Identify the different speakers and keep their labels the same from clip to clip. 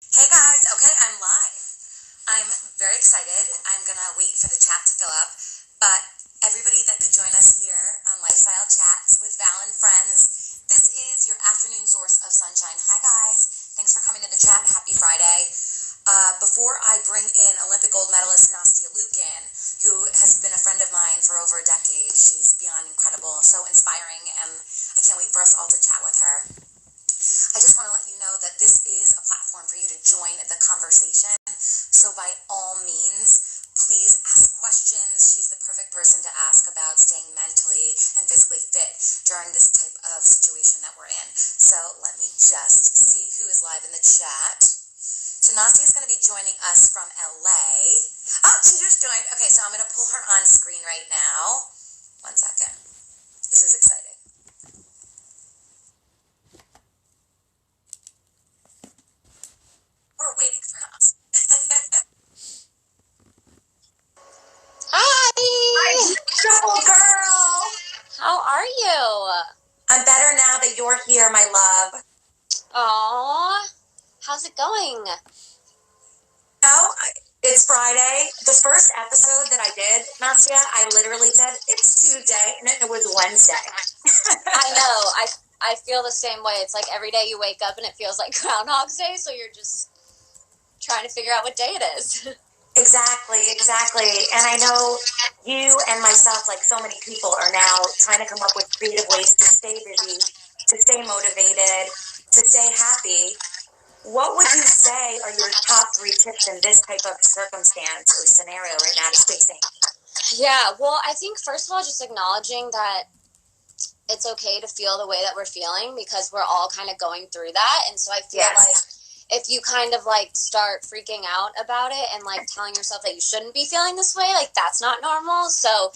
Speaker 1: Hey guys, okay, I'm live. I'm very excited. I'm gonna wait for the chat to fill up, but everybody that could join us here on Lifestyle Chats with Val and Friends, this is your afternoon source of sunshine. Hi guys, thanks for coming to the chat. Happy Friday. Before I bring in Olympic gold medalist Nastia Liukin, who has been a friend of mine for over a decade, she's beyond incredible, so inspiring, and I can't wait for us all to chat with her. I just want to let you know that this is a platform for you to join the conversation. So by all means, please ask questions. She's the perfect person to ask about staying mentally and physically fit during this type of situation that we're in. So let me just see who is live in the chat. So Nastia is going to be joining us from LA. Oh, she just joined. Okay, so I'm going to pull her on screen right now. 1 second. This is exciting. We're waiting for us.
Speaker 2: Hi!
Speaker 1: Beautiful girl!
Speaker 2: How are you?
Speaker 1: I'm better now that you're here, my love.
Speaker 2: Aw, how's it going?
Speaker 1: It's Friday. The first episode that I did, Nastia, I literally said, it's Tuesday, and it was Wednesday.
Speaker 2: I know, I feel the same way. It's like every day you wake up and it feels like Groundhog's Day, so you're just trying to figure out what day it is.
Speaker 1: Exactly. And I know you and myself, like so many people, are now trying to come up with creative ways to stay busy, to stay motivated, to stay happy. What would you say are your top 3 tips in this type of circumstance or scenario right now to stay sane?
Speaker 2: Yeah, well, I think first of all, just acknowledging that it's okay to feel the way that we're feeling because we're all kind of going through that. And so I feel like if you kind of like start freaking out about it and like telling yourself that you shouldn't be feeling this way, like that's not normal. So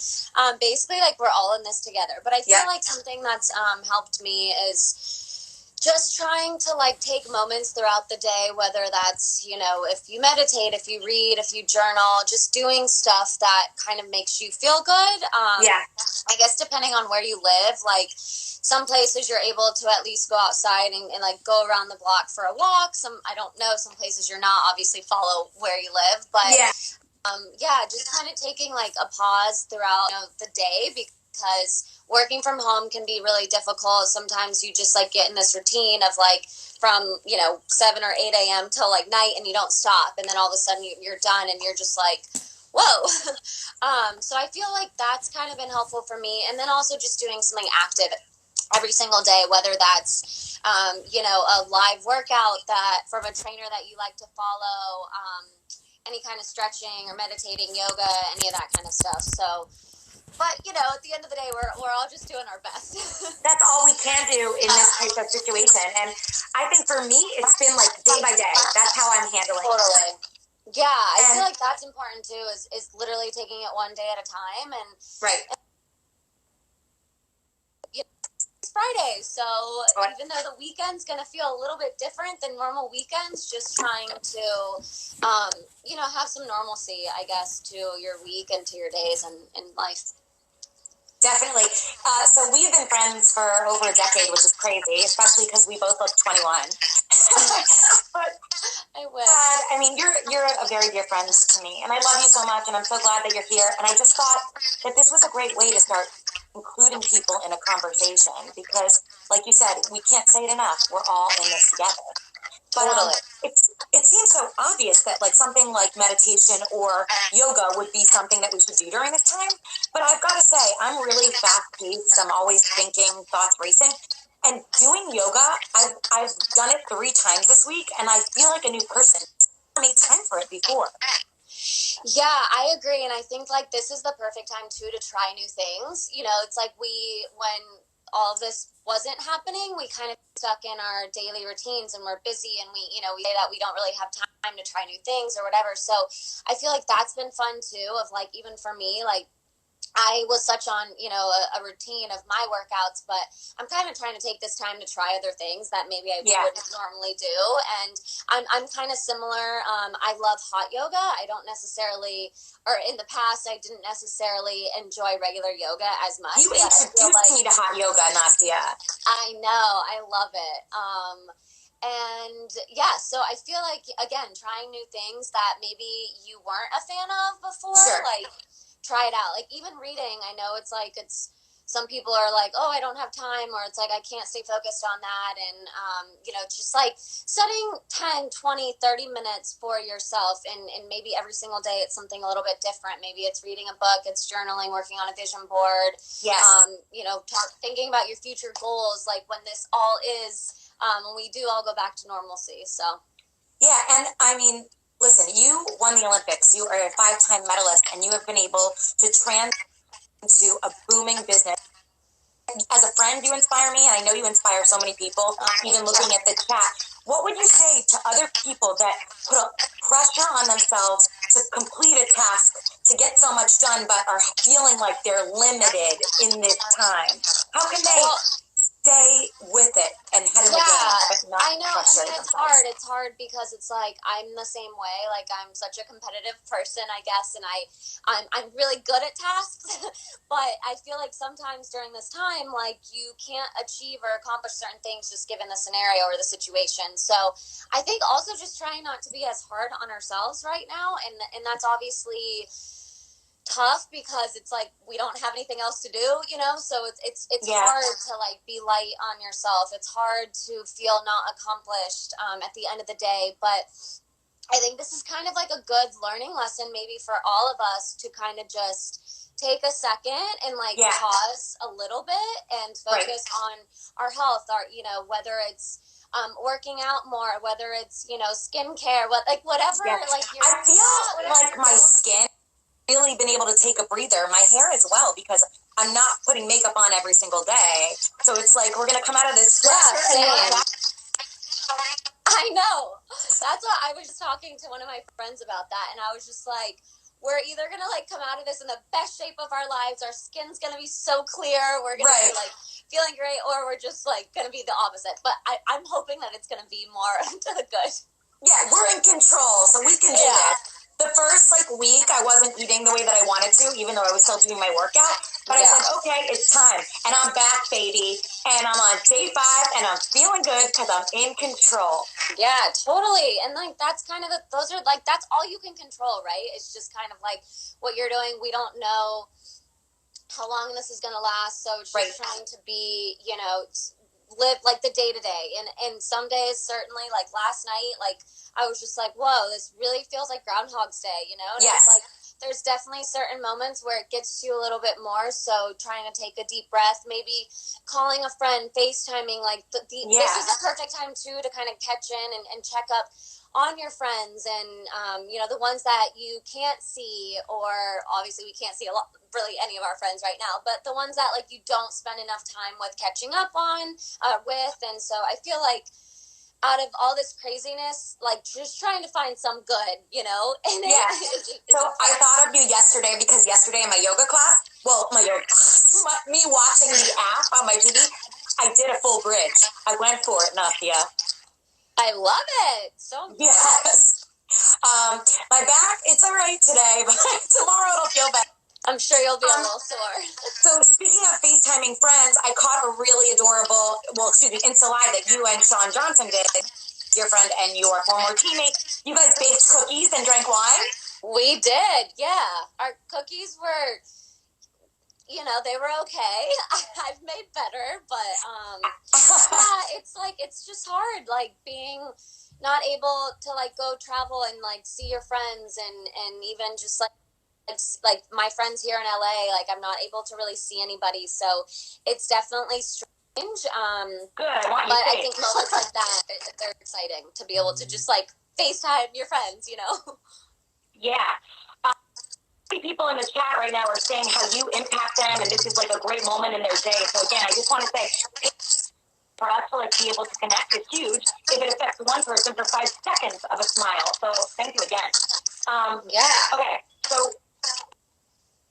Speaker 2: basically like we're all in this together. But I feel like something that's helped me is just trying to like take moments throughout the day, whether that's, you know, if you meditate, if you read, if you journal, just doing stuff that kind of makes you feel good. I guess depending on where you live, like some places you're able to at least go outside and like go around the block for a walk. Some, I don't know, some places you're not, obviously follow where you live, but just kind of taking like a pause throughout, you know, the day, because working from home can be really difficult. Sometimes you just like get in this routine of like from, you know, 7 or 8 a.m. till like night and you don't stop. And then all of a sudden you're done and you're just like, whoa. So I feel like that's kind of been helpful for me. And then also just doing something active every single day, whether that's, you know, a live workout that from a trainer that you like to follow, any kind of stretching or meditating, yoga, any of that kind of stuff. So, but, you know, at the end of the day, we're all just doing our best.
Speaker 1: That's all we can do in this type of situation. And I think for me, it's been like day by day. That's how I'm handling it.
Speaker 2: Yeah, I feel like that's important too, is literally taking it one day at a time. And it's Friday, so even though the weekend's going to feel a little bit different than normal weekends, just trying to, you know, have some normalcy, I guess, to your week and to your days and life.
Speaker 1: Definitely. So we've been friends for over a decade, which is crazy, especially because we both look 21. But
Speaker 2: I wish.
Speaker 1: I mean, you're a very dear friend to me, and I love you so much, and I'm so glad that you're here. And I just thought that this was a great way to start including people in a conversation because, like you said, we can't say it enough. We're all in this together. But it seems so obvious that like something like meditation or yoga would be something that we should do during this time. But I've got to say, I'm really fast-paced. I'm always thinking, thoughts racing. And doing yoga, I've done it 3 times this week, and I feel like a new person. I made time for it before.
Speaker 2: Yeah, I agree. And I think like this is the perfect time too to try new things. You know, it's like when all of this wasn't happening, we kind of stuck in our daily routines and we're busy and we say that we don't really have time to try new things or whatever. So I feel like that's been fun too, of like, even for me, like I was such on, you know, a routine of my workouts, but I'm kind of trying to take this time to try other things that maybe I wouldn't normally do. And I'm kind of similar. I love hot yoga. I don't necessarily, or in the past, I didn't necessarily enjoy regular yoga as much.
Speaker 1: You introduced me to hot yoga, Nastia.
Speaker 2: I know. I love it. And yeah, so I feel like, again, trying new things that maybe you weren't a fan of before,
Speaker 1: Sure.
Speaker 2: like try it out. Like even reading, I know it's some people are like, oh, I don't have time, or it's like, I can't stay focused on that. And, just like setting 10, 20, 30 minutes for yourself, and maybe every single day it's something a little bit different. Maybe it's reading a book, it's journaling, working on a vision board.
Speaker 1: Yes.
Speaker 2: Thinking about your future goals, like when this all is, when we do all go back to normalcy. So.
Speaker 1: Yeah. And I mean, listen, you won the Olympics, you are a 5-time medalist, and you have been able to into a booming business. As a friend, you inspire me, and I know you inspire so many people, even looking at the chat. What would you say to other people that put a pressure on themselves to complete a task, to get so much done, but are feeling like they're limited in this time? How can they stay with it and head in the game, but not
Speaker 2: I know.
Speaker 1: pressure
Speaker 2: It's
Speaker 1: themselves?
Speaker 2: hard. It's hard because it's like I'm the same way. Like I'm such a competitive person, I guess, and I'm really good at tasks, but I feel like sometimes during this time, like you can't achieve or accomplish certain things just given the scenario or the situation. So I think also just trying not to be as hard on ourselves right now, and that's obviously tough because it's like we don't have anything else to do, so it's hard to like be light on yourself. It's hard to feel not accomplished at the end of the day. But I think this is kind of like a good learning lesson maybe for all of us to kind of just take a second and pause a little bit and focus on our health, our whether it's working out more, whether it's skincare, whatever. Like
Speaker 1: I feel like my skin really been able to take a breather, my hair as well, because I'm not putting makeup on every single day. So it's like we're gonna come out of this
Speaker 2: I know. That's what I was just talking to one of my friends about that, and I was just like, we're either gonna come out of this in the best shape of our lives, our skin's gonna be so clear, we're gonna be feeling great, or we're just gonna be the opposite. But I'm hoping that it's gonna be more to the good.
Speaker 1: Yeah, we're in control, so we can do this. The first week, I wasn't eating the way that I wanted to, even though I was still doing my workout. But I said, okay, it's time. And I'm back, baby. And I'm on day 5, and I'm feeling good because I'm in control.
Speaker 2: Yeah, totally. And that's kind of those are that's all you can control, right? It's just kind of what you're doing. We don't know how long this is going to last. So it's just trying to be, live the day to day. And some days, certainly, last night, I was just whoa, this really feels like Groundhog's Day, And it's there's definitely certain moments where it gets to you a little bit more. So trying to take a deep breath, maybe calling a friend, FaceTiming, this is the perfect time too to kind of catch in and check up on your friends and, the ones that you can't see, or obviously we can't see really any of our friends right now, but the ones that you don't spend enough time with catching up on, with. And so I feel like out of all this craziness, just trying to find some good, And
Speaker 1: so I thought of you yesterday because yesterday in my yoga class, me watching the app on my TV, I did a full bridge. I went for it, Nastia.
Speaker 2: I love it. So
Speaker 1: yes. My back, it's all right today, but tomorrow it'll feel better.
Speaker 2: I'm sure you'll be a little sore.
Speaker 1: So speaking of FaceTiming friends, I caught a really adorable, Insta Live that you and Sean Johnson did, your friend and your former teammate. You guys baked cookies and drank wine?
Speaker 2: We did, yeah. Our cookies were, they were okay. I've made better, but yeah, it's just hard, being not able to go travel and see your friends and even just my friends here in LA, I'm not able to really see anybody, so it's definitely strange.
Speaker 1: Good.
Speaker 2: But I think moments like that, they're exciting to be able to just FaceTime your friends,
Speaker 1: Yeah. People in the chat right now are saying how you impact them, and this is a great moment in their day. So again, I just want to say, for us to be able to connect is huge if it affects one person for 5 seconds of a smile. So thank you again. Okay, so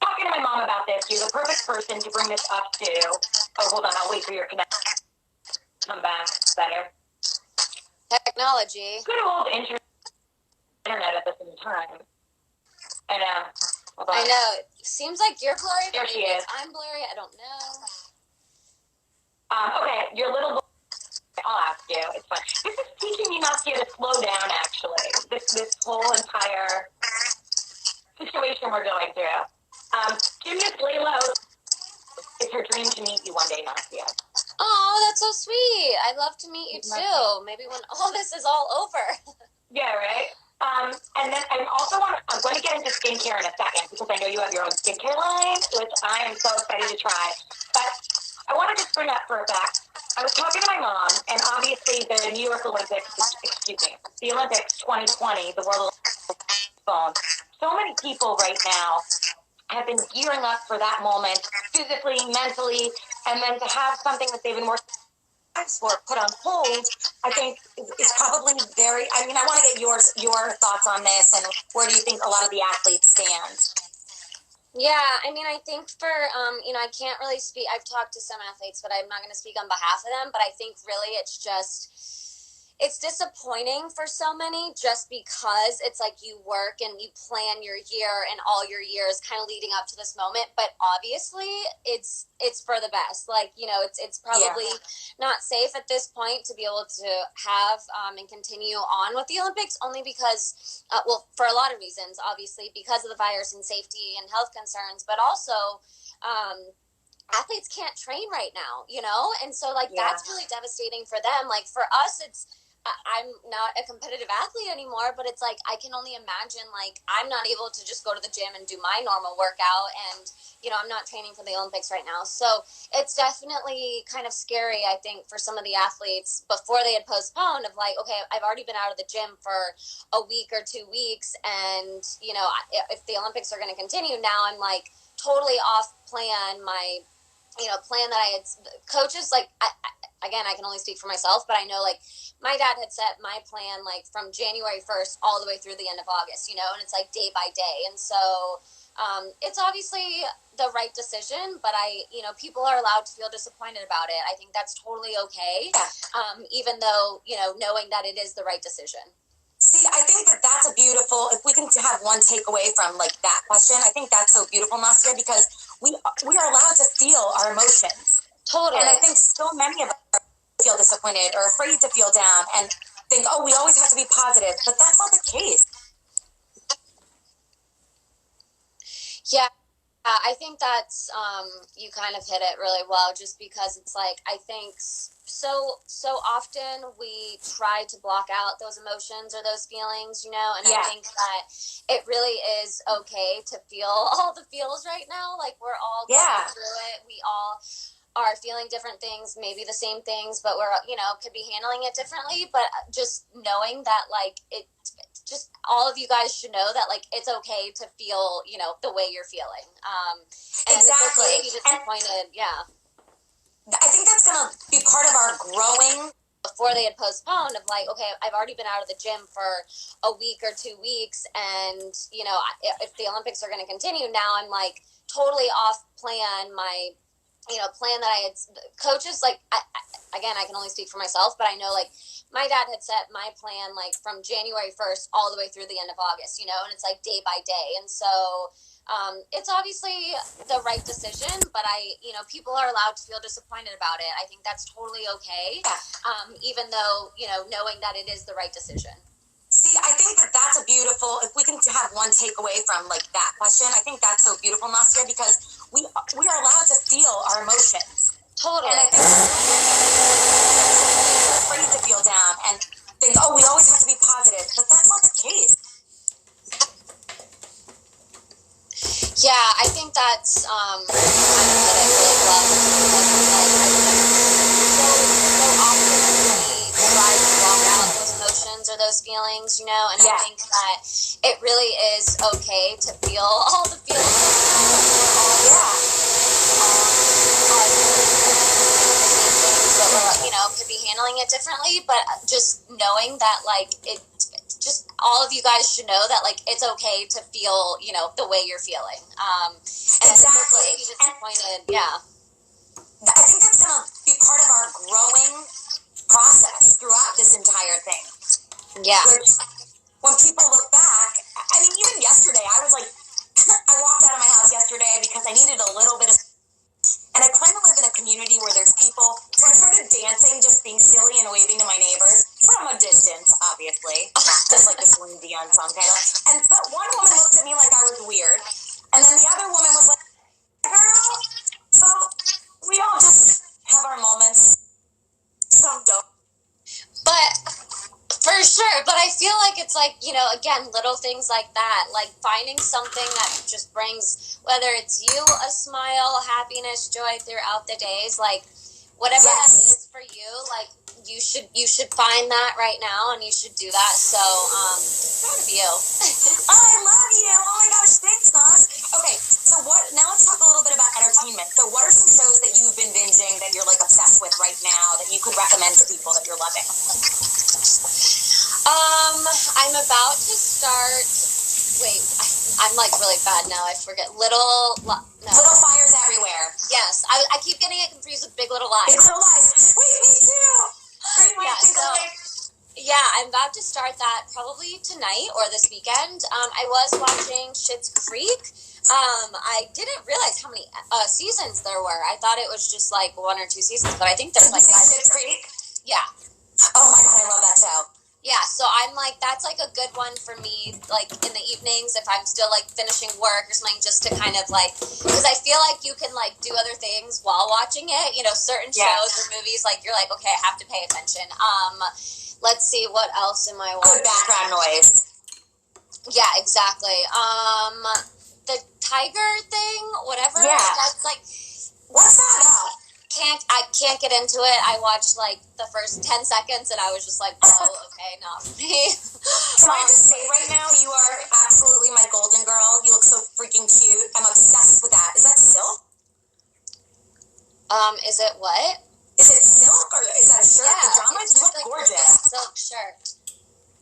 Speaker 1: talking to my mom about this, you're the perfect person to bring this up to. Oh, hold on, I'll wait for your connection. Come back. Better.
Speaker 2: Technology.
Speaker 1: Good old internet at the same time. I know.
Speaker 2: I know. It seems like you're blurry.
Speaker 1: There she is.
Speaker 2: I'm blurry. I don't know.
Speaker 1: Okay, your little
Speaker 3: I'll ask you. It's fun. This is teaching me, Nastia, to slow down, actually. This whole entire situation we're going through. Gymnast Layla, it's her dream to meet you one day, Nastia.
Speaker 2: Oh, that's so sweet. I'd love to meet you too. Maybe when all this is all over.
Speaker 3: Yeah, right? And then I'm going to get into skincare in a second because I know you have your own skincare line, which I am so excited to try. But I want to just bring up for a fact, I was talking to my mom, and obviously the New York Olympics, the Olympics 2020, the World Olympics, so many people right now have been gearing up for that moment, physically, mentally, and then to have something that they've been working for put on hold, I think is probably very, I mean, I want to get your thoughts on this, and where do you think a lot of the athletes stand?
Speaker 2: Yeah, I mean, I think for, I can't really speak, I've talked to some athletes, but I'm not going to speak on behalf of them, but I think really it's disappointing for so many just because it's like you work and you plan your year and all your years kind of leading up to this moment, but obviously it's for the best. Like, it's probably not safe at this point to be able to have and continue on with the Olympics, only because, for a lot of reasons, obviously because of the virus and safety and health concerns, but also athletes can't train right now, and so that's really devastating for them. Like for us, I'm not a competitive athlete anymore, but it's like I can only imagine, like, I'm not able to just go to the gym and do my normal workout, and I'm not training for the Olympics right now. So it's definitely kind of scary, I think, for some of the athletes before they had postponed, of like, okay, I've already been out of the gym for a week or 2 weeks, and if the Olympics are going to continue, now I'm like totally off plan. My plan that I had, coaches, like, again, I can only speak for myself, but I know, like, my dad had set my plan, like, from January 1st all the way through the end of August, and it's, like, day by day. And so it's obviously the right decision, but people are allowed to feel disappointed about it. I think that's totally okay, even though, knowing that it is the right decision.
Speaker 1: See, I think that's a beautiful, if we can have one takeaway from, like, that question, I think that's so beautiful, Nastia, because we are allowed to feel our emotions.
Speaker 2: Totally.
Speaker 1: And I think so many of us feel disappointed or afraid to feel down and think, oh, we always have to be positive. But that's not the case.
Speaker 2: Yeah, I think that's, you kind of hit it really well, just because it's like, I think so often we try to block out those emotions or those feelings, and I think that it really is okay to feel all the feels right now. Like, we're all going through it. We all are feeling different things, maybe the same things, but we're, could be handling it differently. But just knowing that, like, just all of you guys should know that, like, it's okay to feel, the way you're feeling. And
Speaker 1: exactly.
Speaker 2: It's okay to be disappointed.
Speaker 1: I think that's going to be part of our growing.
Speaker 2: Before they had postponed, of like, okay, I've already been out of the gym for a week or 2 weeks, and, if the Olympics are going to continue, now I'm, like, totally off plan. My plan that I had, coaches, like, again, I can only speak for myself, but I know, like, my dad had set my plan, like, from January 1st all the way through the end of August, and it's like day by day. And so it's obviously the right decision, but people are allowed to feel disappointed about it. I think that's totally okay. Even though, knowing that it is the right decision.
Speaker 1: See, I think that's a beautiful, if we can have one takeaway from, like, that question, I think that's so beautiful, Nastia, because we are allowed to feel our emotions.
Speaker 2: Totally.
Speaker 1: And I think we're afraid to feel down and think, oh, we always have to be positive, but that's not the case.
Speaker 2: Yeah, I think that's kind of hit it really well. So often we try to block out those emotions or those feelings, and I think that it really is okay to feel all the feelings. But we're, could be handling it differently, but just knowing that, like, just all of you guys should know that, like, it's okay to feel, the way you're feeling. And
Speaker 1: exactly.
Speaker 2: Be disappointed.
Speaker 1: I think that's going to be part of our growing process throughout this entire thing.
Speaker 2: Yeah.
Speaker 1: Which, when people look back, I mean, even yesterday, I was like, I walked out of my house yesterday because I needed a little bit of, and I kind of live in a community where there's people, so I started dancing, just being silly and just like the Celine Dion song title. But one woman looked at me like I was weird, and then the other woman was like, girl, so we all just have our moments. Some don't.
Speaker 2: But for sure, but I feel like it's like, you know, again, little things like that, like finding something that just brings, whether it's you a smile, happiness, joy throughout the days, like whatever that is for you, like you should find that right now, and you should do that. So proud of you.
Speaker 1: I love you. Oh my gosh, thanks, Nas. Okay, so now let's talk a little bit about entertainment. So what are some shows that you've been binging that you're like obsessed with right now that you could recommend to people that you're loving?
Speaker 2: I'm about to start. Wait, I'm like really bad now. I forget. Little
Speaker 1: Fires Everywhere.
Speaker 2: Yes, I keep getting it confused with Big Little Lies.
Speaker 1: Big Little Lies. Wait, me too.
Speaker 2: Yeah, I'm about to start that probably tonight or this weekend. I was watching Schitt's Creek. I didn't realize how many seasons there were. I thought it was just like 1 or 2 seasons, but I think there's like 5.
Speaker 1: Schitt's Creek?
Speaker 2: Yeah.
Speaker 1: Oh my god, I love that show.
Speaker 2: Yeah, so I'm like, that's like a good one for me, like in the evenings if I'm still like finishing work or something, just to kind of like, because I feel like you can like do other things while watching it, you know, certain shows or movies, like you're like, okay, I have to pay attention. Let's see, what else am I watching?
Speaker 1: Good background noise.
Speaker 2: Yeah, exactly. The tiger thing, whatever.
Speaker 1: Yeah.
Speaker 2: That's like,
Speaker 1: what's that about?
Speaker 2: I can't get into it. I watched like the first 10 seconds and I was just like, whoa, okay, not for me.
Speaker 1: Can I just say right now, you are absolutely my golden girl. You look so freaking cute. I'm obsessed with that. Is that silk?
Speaker 2: Is it what?
Speaker 1: Is it silk or is that a shirt?
Speaker 2: Yeah,
Speaker 1: pajamas? You look
Speaker 2: like
Speaker 1: gorgeous.
Speaker 2: Silk shirt.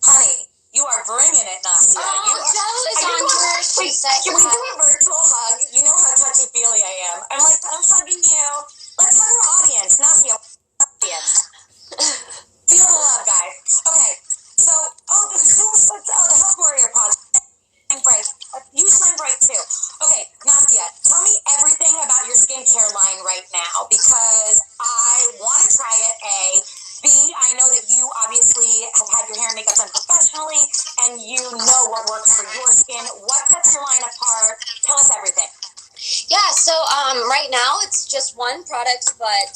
Speaker 1: Honey, you are bringing it, Nastia.
Speaker 2: Joe is on here. She said,
Speaker 1: can we do a virtual hug? You know how touchy-feely I am. I'm like, I'm hugging you. Let's hug our audience. Nastia, audience. Feel the love, guys. Okay, so, the Health Warrior Pod. Bright. You shine bright too. Okay, Nastia, tell me everything about your skincare line right now because I want to try it. A, B, I know that you obviously have had your hair and makeup done professionally and you know what works for your skin. What sets your line apart? Tell us everything.
Speaker 2: Yeah, so right now it's just one product, but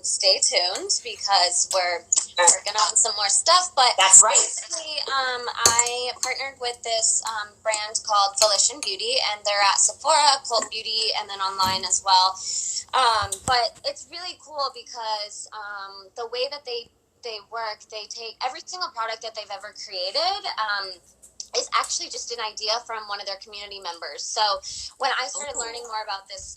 Speaker 2: stay tuned because we're working on some more stuff. But
Speaker 1: that's right.
Speaker 2: Basically, I partnered with this brand called Volition Beauty, and they're at Sephora, Cult Beauty, and then online as well. But it's really cool because the way that they work, they take every single product that they've ever created. Is actually just an idea from one of their community members. So when I started learning more about this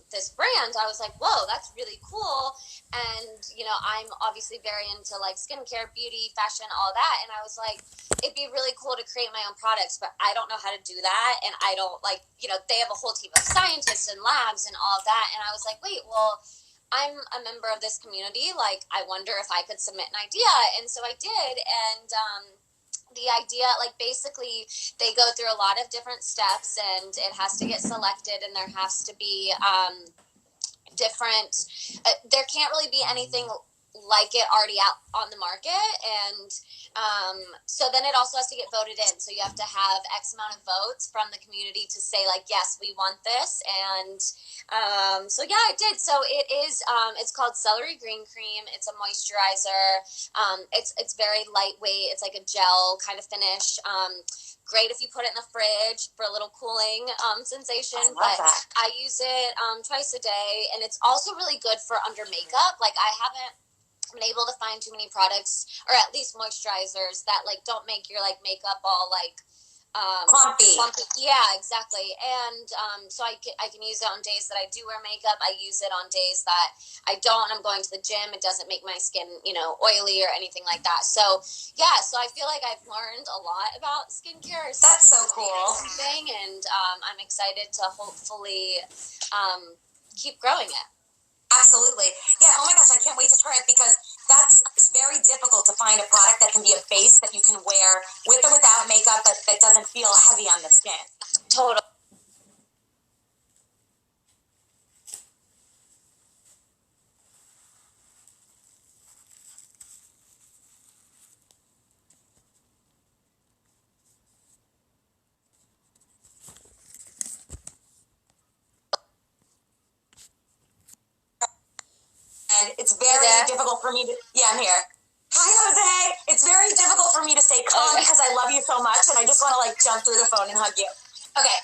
Speaker 2: this brand, I was like, whoa, that's really cool. And, you know, I'm obviously very into like skincare, beauty, fashion, all that. And I was like, it'd be really cool to create my own products, but I don't know how to do that. And I don't like, you know, they have a whole team of scientists and labs and all of that. And I was like, wait, well, I'm a member of this community. Like, I wonder if I could submit an idea. And so I did. And, the idea, like basically they go through a lot of different steps and it has to get selected and there has to be different, there can't really be anything like it already out on the market. And so then it also has to get voted in. So you have to have X amount of votes from the community to say like, yes, we want this. And so yeah, I did. So it is, it's called Celery Green Cream. It's a moisturizer. It's very lightweight. It's like a gel kind of finish. Great if you put it in the fridge for a little cooling sensation. But I use it twice a day. And it's also really good for under makeup. Like I haven't been able to find too many products, or at least moisturizers, that like don't make your like makeup all like
Speaker 1: clumpy.
Speaker 2: Yeah, exactly. And so I can use it on days that I do wear makeup. I use it on days that I don't. I'm going to the gym. It doesn't make my skin, you know, oily or anything like that. So yeah, so I feel like I've learned a lot about skincare.
Speaker 1: That's so cool.
Speaker 2: And I'm excited to hopefully keep growing it.
Speaker 1: Absolutely. Yeah, oh my gosh, I can't wait to try it because it's very difficult to find a product that can be a base that you can wear with or without makeup, but that doesn't feel heavy on the skin.
Speaker 2: Totally.
Speaker 1: it's very difficult for me to, I'm here. Hi, Jose. It's very difficult for me to stay calm because I love you so much and I just want to like jump through the phone and hug you. Okay.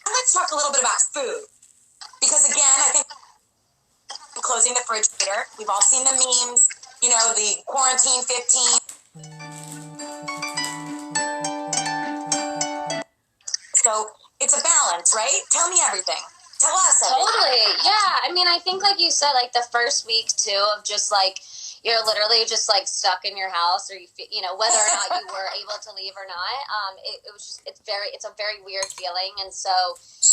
Speaker 1: Let's talk a little bit about food because again, I think closing the refrigerator, we've all seen the memes, you know, the quarantine 15. So it's a balance, right? Tell me everything. Tell us everything.
Speaker 2: Totally. Yeah. I mean, I think like you said, like the first week too of just like, you're literally just like stuck in your house or you know, whether or not you were able to leave or not. It was just, it's a very weird feeling. And so,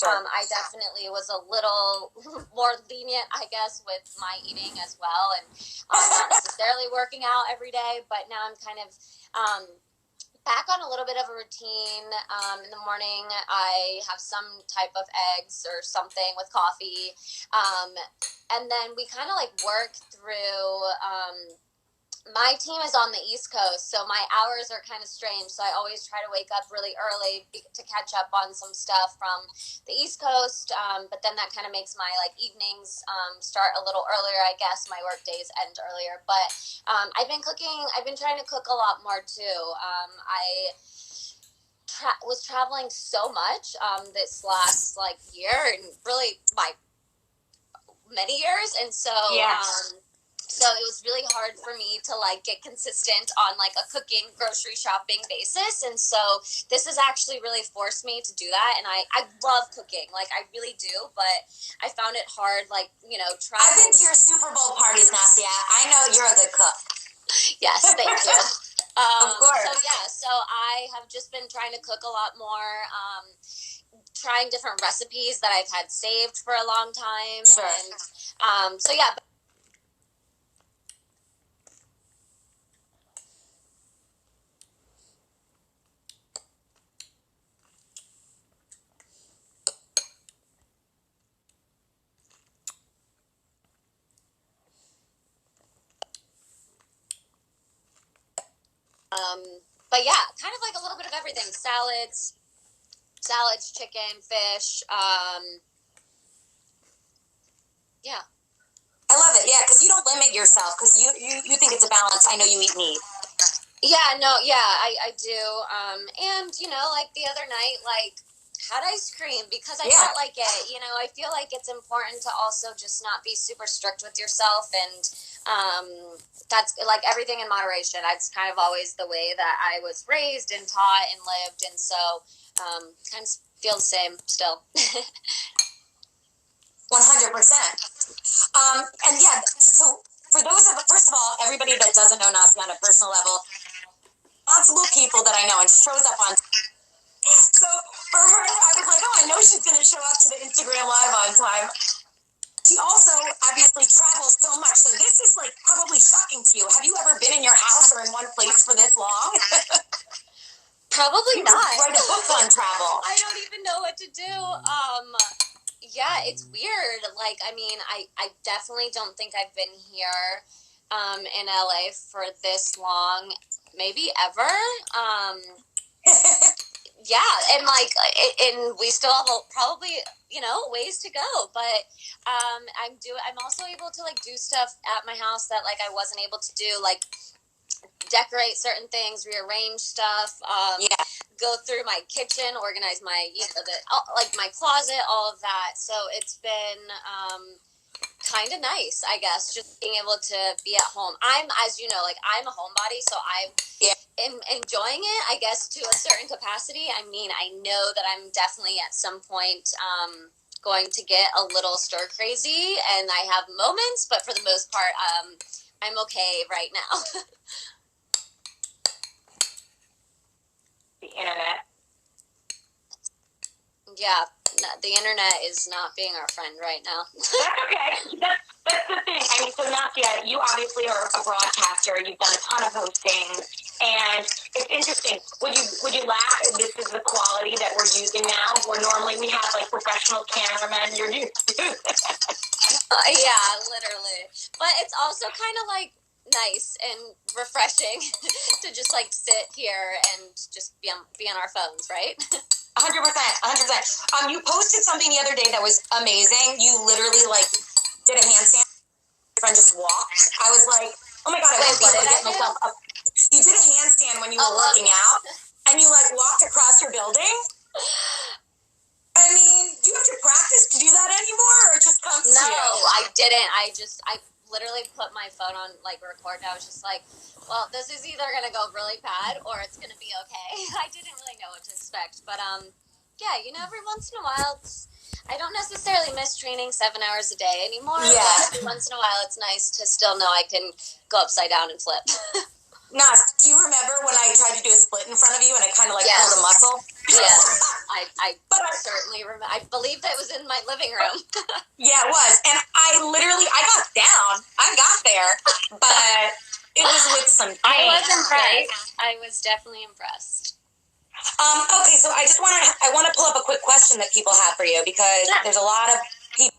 Speaker 2: I definitely was a little more lenient, I guess, with my eating as well. And, not necessarily working out every day, but now I'm kind of, back on a little bit of a routine. In the morning, I have some type of eggs or something with coffee. And then we kind of like work through, my team is on the East Coast, so my hours are kind of strange. So I always try to wake up really early to catch up on some stuff from the East Coast. But then that kind of makes my like evenings start a little earlier, I guess. My work days end earlier. But I've been trying to cook a lot more too. I was traveling so much this last like year and really like many years. And so so it was really hard for me to like get consistent on like a cooking, grocery shopping basis. And so this has actually really forced me to do that. And I love cooking, like I really do, but I found it hard, like, you know,
Speaker 1: I've been to your Super Bowl parties, Nastia. I know you're a good cook.
Speaker 2: Yes, thank you.
Speaker 1: Of course.
Speaker 2: So I have just been trying to cook a lot more, trying different recipes that I've had saved for a long time.
Speaker 1: Sure.
Speaker 2: And so yeah. But yeah, kind of like a little bit of everything. Salads, chicken, fish. Yeah.
Speaker 1: I love it. Yeah, because you don't limit yourself because you think it's a balance. I know you eat meat.
Speaker 2: Yeah, no, yeah, I do. And, you know, like the other night, like, had ice cream because I felt like it. You know, I feel like it's important to also just not be super strict with yourself. And that's like everything in moderation. That's kind of always the way that I was raised and taught and lived. And so kind of feel the same still.
Speaker 1: 100%. And yeah, so for first of all, everybody that doesn't know Nastia on a personal level, responsible people that I know and shows up on. So for her, I was like, oh, I know she's going to show up to the Instagram Live on time. She also obviously travels so much. So this is like probably shocking to you. Have you ever been in your house or in one place for this long?
Speaker 2: Probably not.
Speaker 1: Write a book on travel.
Speaker 2: I don't even know what to do. Yeah, it's weird. Like, I mean, I definitely don't think I've been here in LA for this long, maybe ever. Yeah, and like, and we still have probably, you know, ways to go. But I'm also able to like do stuff at my house that like I wasn't able to do, like decorate certain things, rearrange stuff, go through my kitchen, organize my, you know, like my closet, all of that. So it's been kind of nice, I guess, just being able to be at home. As you know, like I'm a homebody, so I'm enjoying it, I guess, to a certain capacity. I mean, I know that I'm definitely at some point going to get a little stir crazy, and I have moments, but for the most part, I'm okay right now.
Speaker 3: The internet.
Speaker 2: Yeah, the internet is not being our friend right now.
Speaker 3: That's okay. That's the thing. I mean, so Nastia, you obviously are a broadcaster. You've done a ton of hosting, and it's interesting. Would you laugh if this is the quality that we're using now? Where normally we have like professional cameramen. You're used to.
Speaker 2: Yeah, literally. But it's also kind of like nice and refreshing to just like sit here and just be on our phones, right?
Speaker 1: 100%. You posted something the other day that was amazing. You literally like did a handstand. friend just walked. I was like, oh my God, I won't be able to get myself up. You did a handstand when you were working out, and you like walked across your building. I mean, do you have to practice to do that anymore, or it just comes to you?
Speaker 2: No, I didn't. I literally put my phone on like record. I was just like, well, this is either gonna go really bad or it's gonna be okay. I didn't really know what to expect, but yeah, every once in a while, I don't necessarily miss training 7 hours a day anymore.
Speaker 1: Yeah.
Speaker 2: But every once in a while, it's nice to still know I can go upside down and flip.
Speaker 1: Nas, do you remember when I tried to do a split in front of you and I kind of like pulled a muscle?
Speaker 2: Yeah, I certainly remember. I believe that it was in my living room.
Speaker 1: Yeah, it was. And I got down. I got there, but it was with some pain.
Speaker 2: I was impressed. I was definitely impressed.
Speaker 1: Okay, so I want to pull up a quick question that people have for you because there's a lot of people,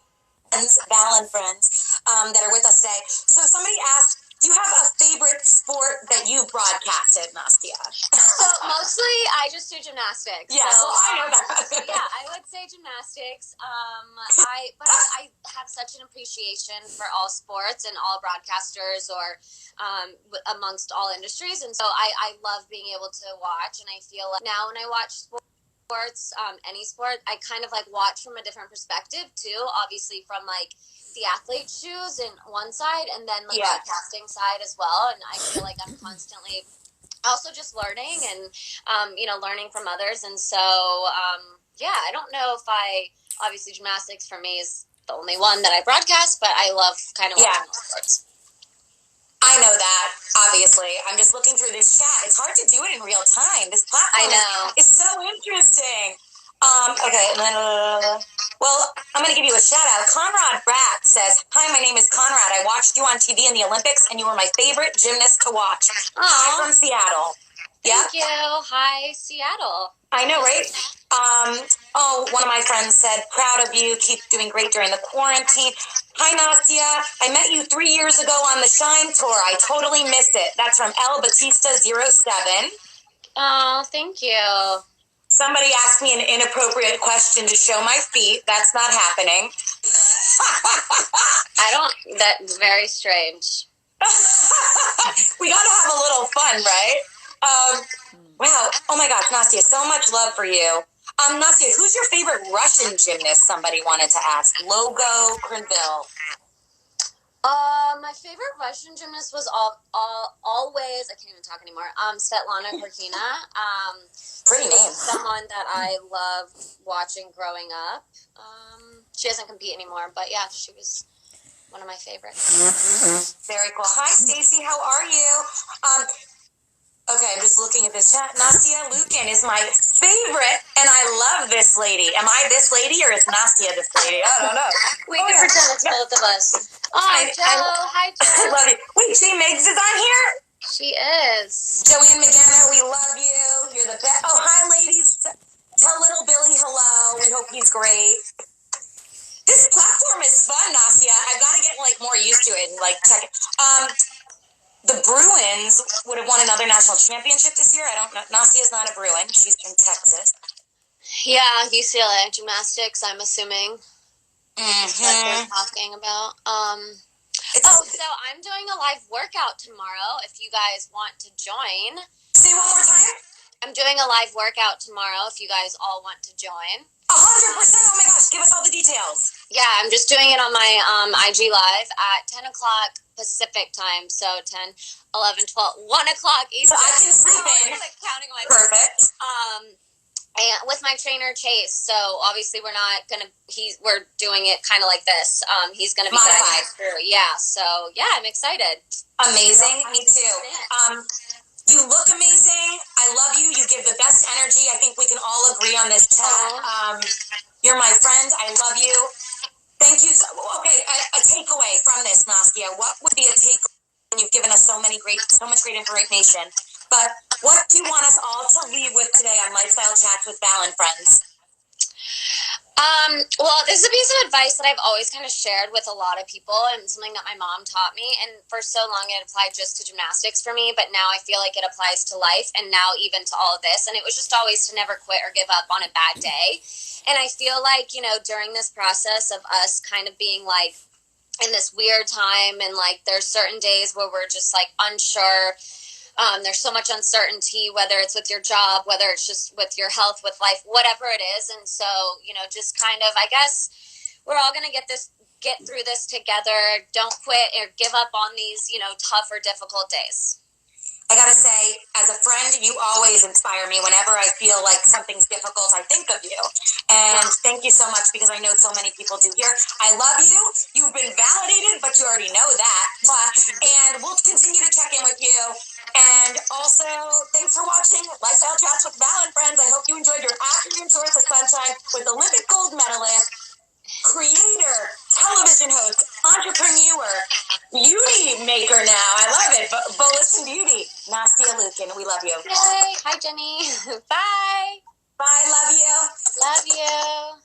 Speaker 1: Val and Friends, that are with us today. So somebody asked, do you have a favorite sport that you broadcasted, Nastia?
Speaker 2: So mostly I just do gymnastics.
Speaker 1: Yeah, so I know that.
Speaker 2: Yeah, I would say gymnastics. But I have such an appreciation for all sports and all broadcasters or amongst all industries. And so I love being able to watch. And I feel like now when I watch sports, any sport, I kind of like watch from a different perspective too, obviously from like the athlete's shoes in one side and then the broadcasting side as well. And I feel like I'm constantly also just learning and, learning from others. And so, I don't know if obviously gymnastics for me is the only one that I broadcast, but I love kind of watching all sports.
Speaker 1: I know that, obviously. I'm just looking through this chat. It's hard to do it in real time. This platform is so interesting. Okay. Well, I'm going to give you a shout out. Conrad Bratt says, hi, my name is Conrad. I watched you on TV in the Olympics, and you were my favorite gymnast to watch.
Speaker 2: Aww.
Speaker 1: Hi from Seattle.
Speaker 2: Thank you. Hi, Seattle.
Speaker 1: I know, right? One of my friends said, proud of you. Keep doing great during the quarantine. Hi, Nastia. I met you 3 years ago on the Shine Tour. I totally missed it. That's from El Batista07.
Speaker 2: Oh, thank you.
Speaker 1: Somebody asked me an inappropriate question to show my feet. That's not happening.
Speaker 2: That's very strange.
Speaker 1: We gotta have a little fun, right? Wow. Oh my gosh, Nastia, so much love for you. Nastia, who's your favorite Russian gymnast? Somebody wanted to ask. Logo Krinville.
Speaker 2: My favorite Russian gymnast was always, I can't even talk anymore, Svetlana Korkina.
Speaker 1: Pretty name.
Speaker 2: Someone that I loved watching growing up. She doesn't compete anymore, but yeah, she was one of my favorites.
Speaker 1: Very cool. Hi, Stacy. How are you? Okay, I'm just looking at this chat. Nastia Liukin is my favorite, and I love this lady. Am I this lady, or is Nastia this lady? I don't know.
Speaker 2: We can pretend it's both of us. Hi, Joe. Hi, Joe.
Speaker 1: I love you. Wait, Jay Meggs is on here?
Speaker 2: She is.
Speaker 1: Joanne McGanna, we love you. You're the best. Oh, hi, ladies. Tell little Billy hello. We hope he's great. This platform is fun, Nastia. I've got to get more used to it and check it. The Bruins would have won another national championship this year. I don't know. Nastia's not a Bruin. She's from Texas.
Speaker 2: Yeah, UCLA gymnastics, I'm assuming. That's what they're talking about. So I'm doing a live workout tomorrow if you guys want to join.
Speaker 1: Say one more time.
Speaker 2: I'm doing a live workout tomorrow if you guys all want to join.
Speaker 1: 100%. Oh my gosh, give us all the details.
Speaker 2: Yeah, I'm just doing it on my IG Live at 10 o'clock Pacific time. So 10, 11, 12, 1 o'clock Eastern.
Speaker 1: So I can sleep in.
Speaker 2: I'm counting my
Speaker 1: Perfect.
Speaker 2: And with my trainer Chase. So obviously we're doing it kind of like this. He's gonna be guiding us through. Yeah. So yeah, I'm excited.
Speaker 1: Amazing. Me too. You look amazing. I love you. You give the best energy. I think we can all agree on this chat. You're my friend. I love you. Thank you. Okay, a takeaway from this, Nastia. What would be a takeaway? You've given us so much great information. But what do you want us all to leave with today on Lifestyle Chats with Val and Friends?
Speaker 2: Well, this is a piece of advice that I've always kind of shared with a lot of people and something that my mom taught me. And for so long, it applied just to gymnastics for me. But now I feel like it applies to life and now even to all of this. And it was just always to never quit or give up on a bad day. And I feel like, during this process of us kind of being in this weird time, and like there's certain days where we're just like unsure. There's so much uncertainty, whether it's with your job, whether it's just with your health, with life, whatever it is. And so, you know, just kind of, I guess we're all going to get through this together. Don't quit or give up on these, you know, tough or difficult days.
Speaker 1: I gotta say, as a friend, you always inspire me. Whenever I feel like something's difficult, I think of you. And thank you so much, because I know so many people do here. I love you. You've been validated, but you already know that. And we'll continue to check in with you. And also, thanks for watching Lifestyle Chats with Val and Friends. I hope you enjoyed your afternoon source of sunshine with Olympic gold medalist, creator, television host, entrepreneur, beauty maker now. I love it. Bolus and Beauty. Nastia Liukin. We love you.
Speaker 2: Yay. Hi, Jenny. Bye.
Speaker 1: Bye. Love you.
Speaker 2: Love you.